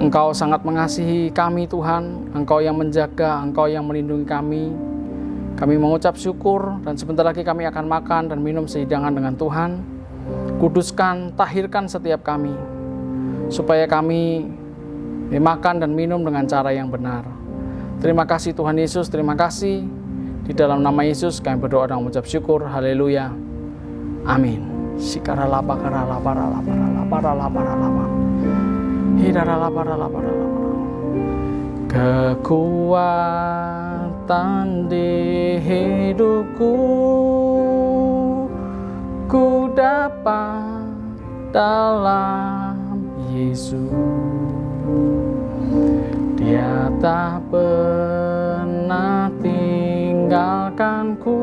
Engkau sangat mengasihi kami Tuhan, Engkau yang menjaga, Engkau yang melindungi kami. Kami mengucap syukur dan sebentar lagi kami akan makan dan minum sehidangan dengan Tuhan. Kuduskan, tahirkan setiap kami, supaya kami makan dan minum dengan cara yang benar. Terima kasih Tuhan Yesus, terima kasih. Di dalam nama Yesus kami berdoa dan mengucap syukur. Haleluya. Amin. Sikaralapa karalapa ralapa ralapa ralapa ralapa. Hidaralapa ralapa ralapa. Kekuatan di hidupku ku dapat dalam Yesus. Dia tak pernah tinggalkanku,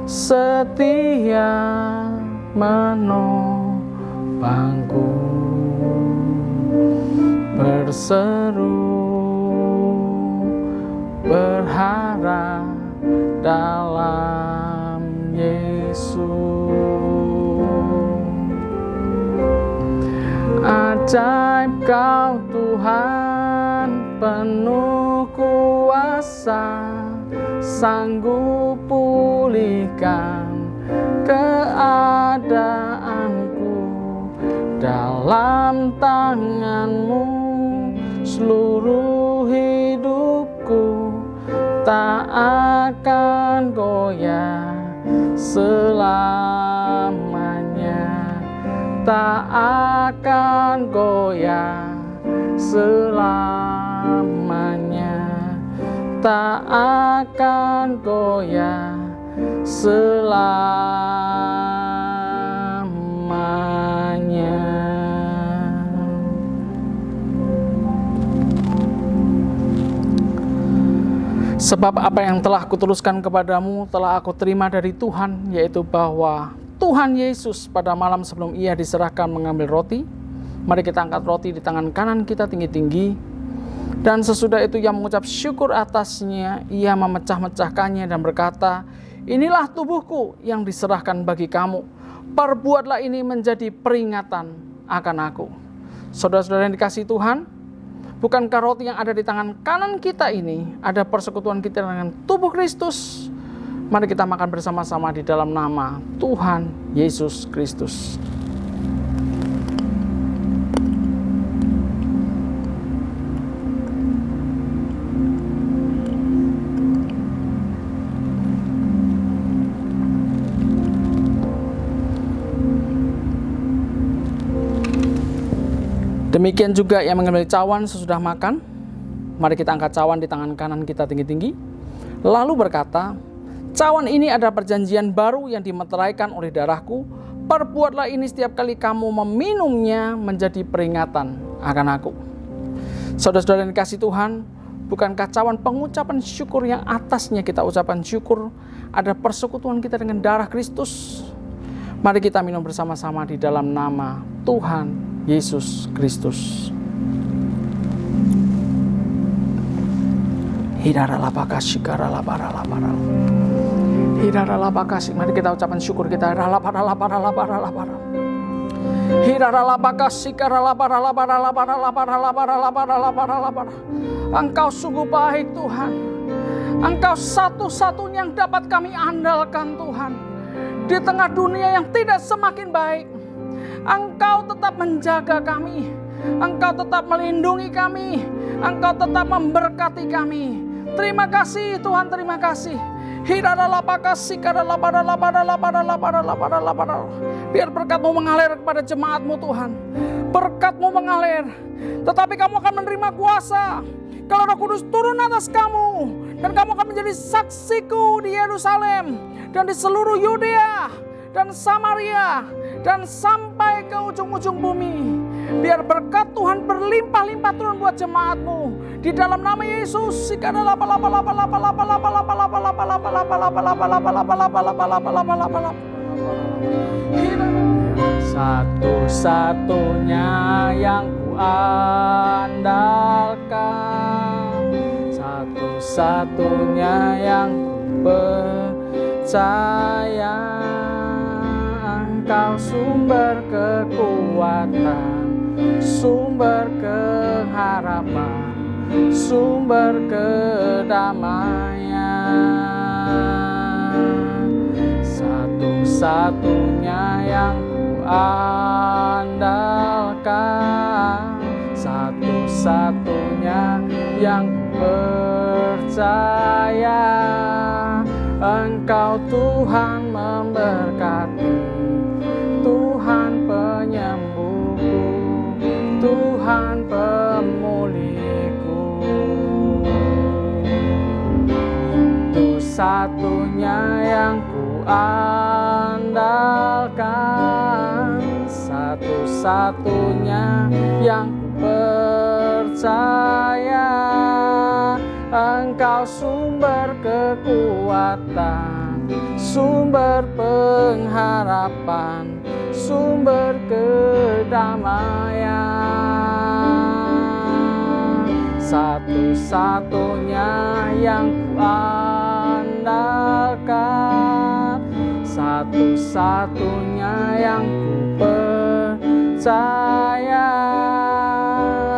setia menopangku, berseru berharap dalam Yesus. Ajaib Kau Tuhan, penuh kuasa, sanggup pulihkan keadaanku. Dalam tangan-Mu seluruh hidupku tak akan goyah selamanya, tak akan goyah selamanya, tak akan goyah selamanya. Sebab apa yang telah kutuluskan kepadamu telah aku terima dari Tuhan, yaitu bahwa Tuhan Yesus pada malam sebelum Ia diserahkan mengambil roti. Mari kita angkat roti di tangan kanan kita tinggi-tinggi. Dan sesudah itu Ia mengucap syukur atasnya, Ia memecah-mecahkannya dan berkata, inilah tubuhku yang diserahkan bagi kamu. Perbuatlah ini menjadi peringatan akan aku. Saudara-saudara yang dikasihi Tuhan, bukankah roti yang ada di tangan kanan kita ini ada persekutuan kita dengan tubuh Kristus? Mari kita makan bersama-sama di dalam nama Tuhan Yesus Kristus. Demikian juga yang mengambil cawan sesudah makan. Mari kita angkat cawan di tangan kanan kita tinggi-tinggi. Lalu berkata, cawan ini adalah perjanjian baru yang dimeteraikan oleh darahku. Perbuatlah ini setiap kali kamu meminumnya menjadi peringatan akan aku. Saudara-saudara yang dikasihi Tuhan, bukankah cawan pengucapan syukur yang atasnya kita ucapan syukur ada persekutuan kita dengan darah Kristus? Mari kita minum bersama-sama di dalam nama Tuhan Yesus Kristus. Mari kita ucapkan syukur kita. Engkau sungguh baik Tuhan. Engkau satu-satunya yang dapat kami andalkan Tuhan. Di tengah dunia yang tidak semakin baik, Engkau tetap menjaga kami. Engkau tetap melindungi kami. Engkau tetap memberkati kami. Terima kasih Tuhan, terima kasih. Biar berkat-Mu mengalir kepada jemaat-Mu Tuhan. Berkat-Mu mengalir. Tetapi kamu akan menerima kuasa kalau Roh Kudus turun atas kamu. Dan kamu akan menjadi saksiku di Yerusalem dan di seluruh Yudea dan Samaria dan sampai ke ujung-ujung bumi. Biar berkat Tuhan berlimpah-limpah turun buat jemaat-Mu. Di dalam nama Yesus. Satu-satunya yang kuandalkan, satu-satunya yang percaya. Engkau sumber kekuatan, sumber keharapan, sumber kedamaian. Satu-satunya yang kuandalkan, satu-satunya yang percaya. Engkau Tuhan memberkati, Tuhan penyembuhku, Tuhan pemulihku. Itu satunya yang kuandalkan, satu-satunya yang percaya. Engkau sumber kekuatan, sumber pengharapan, sumber kedamaian. Satu-satunya yang kuandalkan, satu-satunya yang kupercaya.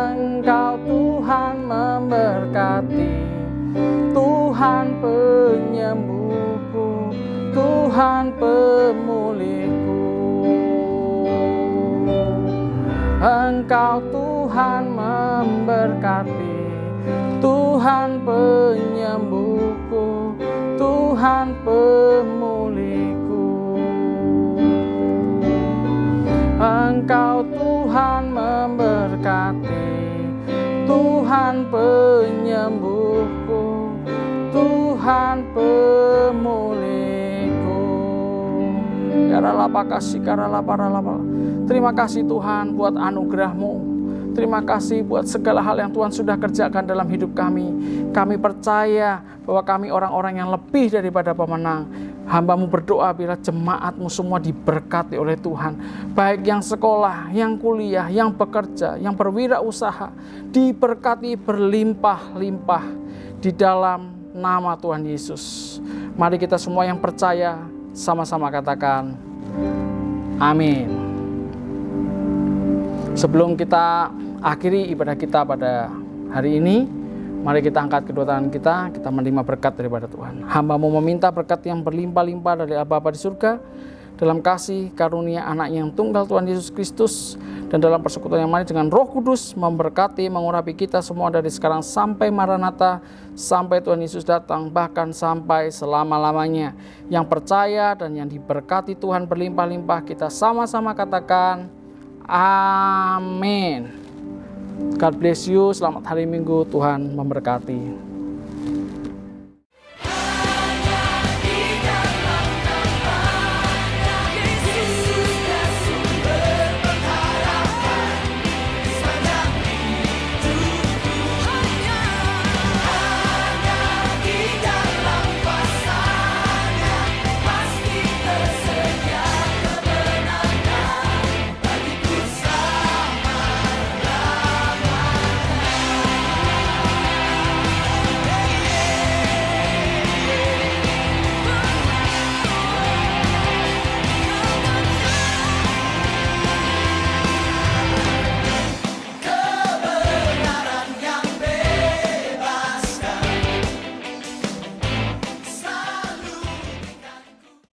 Engkau Tuhan memberkati, Tuhan penyembuhku, Tuhan pemulihku. Engkau Tuhan memberkati, Tuhan penyembuhku, Tuhan pemulihku. Engkau Tuhan memberkati, Tuhan penyembuhku, Tuhan pemulihku. Terima kasih Tuhan buat anugerah-Mu. Terima kasih buat segala hal yang Tuhan sudah kerjakan dalam hidup kami. Kami percaya bahwa kami orang-orang yang lebih daripada pemenang. Hamba-Mu berdoa bila jemaat-Mu semua diberkati oleh Tuhan. Baik yang sekolah, yang kuliah, yang bekerja, yang berwirausaha. Diberkati berlimpah-limpah di dalam nama Tuhan Yesus. Mari kita semua yang percaya sama-sama katakan amin. Sebelum kita akhiri ibadah kita pada hari ini, mari kita angkat kedua tangan kita menerima berkat daripada Tuhan. Hamba-Mu meminta berkat yang berlimpah-limpah dari Bapa di surga, dalam kasih karunia anaknya yang tunggal Tuhan Yesus Kristus, dan dalam persekutuan yang manis dengan Roh Kudus, memberkati, mengurapi kita semua dari sekarang sampai Maranatha, sampai Tuhan Yesus datang, bahkan sampai selama-lamanya. Yang percaya dan yang diberkati Tuhan berlimpah-limpah, kita sama-sama katakan amin. God bless you, selamat hari Minggu, Tuhan memberkati.